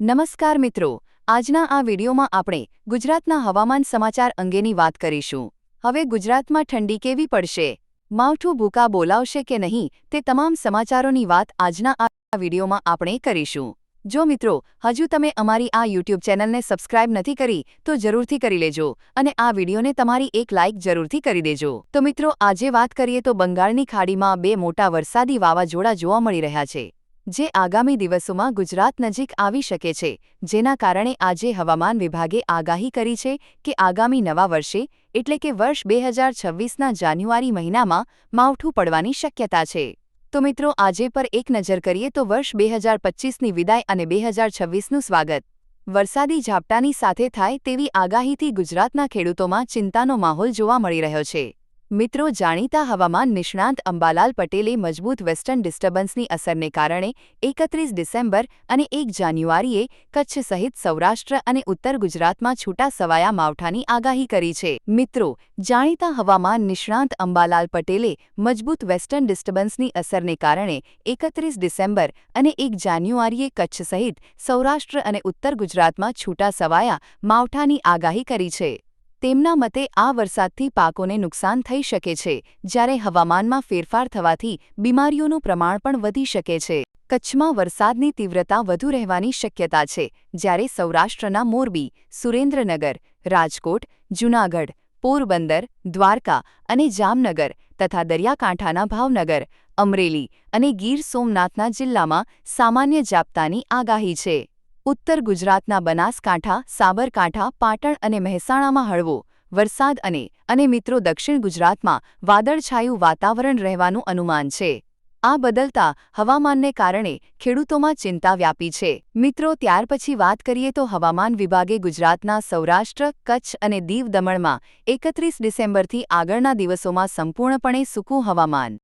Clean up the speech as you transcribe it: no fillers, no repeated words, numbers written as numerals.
નમસ્કાર મિત્રો, આજના આ વિડીયોમાં આપણે ગુજરાતના હવામાન સમાચાર અંગેની વાત કરીશું. હવે ગુજરાતમાં ઠંડી કેવી પડશે, માવઠું ભૂકા બોલાવશે કે નહીં, તે તમામ સમાચારોની વાત આજના આ વિડીયોમાં આપણે કરીશું. જો મિત્રો, હજુ તમે અમારી આ યુટ્યુબ ચેનલને સબસ્ક્રાઇબ નથી કરી તો જરૂરથી કરી લેજો અને આ વિડીયોને તમારી એક લાઇક જરૂરથી કરી દેજો. તો મિત્રો, આજે વાત કરીએ તો બંગાળની ખાડીમાં બે મોટા વરસાદી વાવાઝોડા જોવા મળી રહ્યા છે, જે આગામી દિવસોમાં ગુજરાત નજીક આવી શકે છે, જેના કારણે આજે હવામાન વિભાગે આગાહી કરી છે કે આગામી નવા વર્ષે એટલે કે વર્ષ 2026ના જાન્યુઆરી મહિનામાં માવઠું પડવાની શક્યતા છે. તો મિત્રો, આજે પર એક નજર કરીએ તો વર્ષ 2025ની વિદાય અને 2026નું સ્વાગત વરસાદી ઝાપટાની સાથે થાય તેવી આગાહીથી ગુજરાતના ખેડૂતોમાં ચિંતાનો માહોલ જોવા મળી રહ્યો છે. મિત્રો, જાણીતા હવામાન નિષ્ણાંત અંબાલાલ પટેલે મજબૂત વેસ્ટર્ન ડિસ્ટર્બન્સની અસરને કારણે 31 ડિસેમ્બર અને 1 જાન્યુઆરીએ કચ્છ સહિત સૌરાષ્ટ્ર અને ઉત્તર ગુજરાતમાં છૂટાછવાયા માવઠાની આગાહી કરી છે. મિત્રો, જાણીતા હવામાન નિષ્ણાંત અંબાલાલ પટેલે મજબૂત વેસ્ટર્ન ડિસ્ટર્બન્સની અસરને કારણે 31 ડિસેમ્બર અને 1 જાન્યુઆરીએ કચ્છ સહિત સૌરાષ્ટ્ર અને ઉત્તર ગુજરાતમાં છૂટાછવાયા માવઠાની આગાહી કરી છે. તેમના મતે આ વરસાદથી પાકોને નુકસાન થઈ શકે છે, જ્યારે હવામાનમાં ફેરફાર થવાથી બીમારીઓનું પ્રમાણ પણ વધી શકે છે. કચ્છમાં વરસાદની તીવ્રતા વધુ રહેવાની શક્યતા છે, જ્યારે સૌરાષ્ટ્રના મોરબી, સુરેન્દ્રનગર, રાજકોટ, જૂનાગઢ, પોરબંદર, દ્વારકા અને જામનગર તથા દરિયાકાંઠાના ભાવનગર, અમરેલી અને ગીર સોમનાથના જિલ્લામાં સામાન્ય ઝાપટાની આગાહી છે. ઉત્તર ગુજરાતના બનાસકાંઠા, સાબરકાંઠા, પાટણ અને મહેસાણામાં હળવો વરસાદ અને મિત્રો દક્ષિણ ગુજરાતમાં વાદળછાયું વાતાવરણ રહેવાનું અનુમાન છે. આ બદલતા હવામાનને કારણે ખેડૂતોમાં ચિંતા વ્યાપી છે. મિત્રો, ત્યાર પછી વાત કરીએ તો હવામાન વિભાગે ગુજરાતના સૌરાષ્ટ્ર, કચ્છ અને દીવ દમણમાં 31 ડિસેમ્બરથી આગળના દિવસોમાં સંપૂર્ણપણે સૂકું હવામાન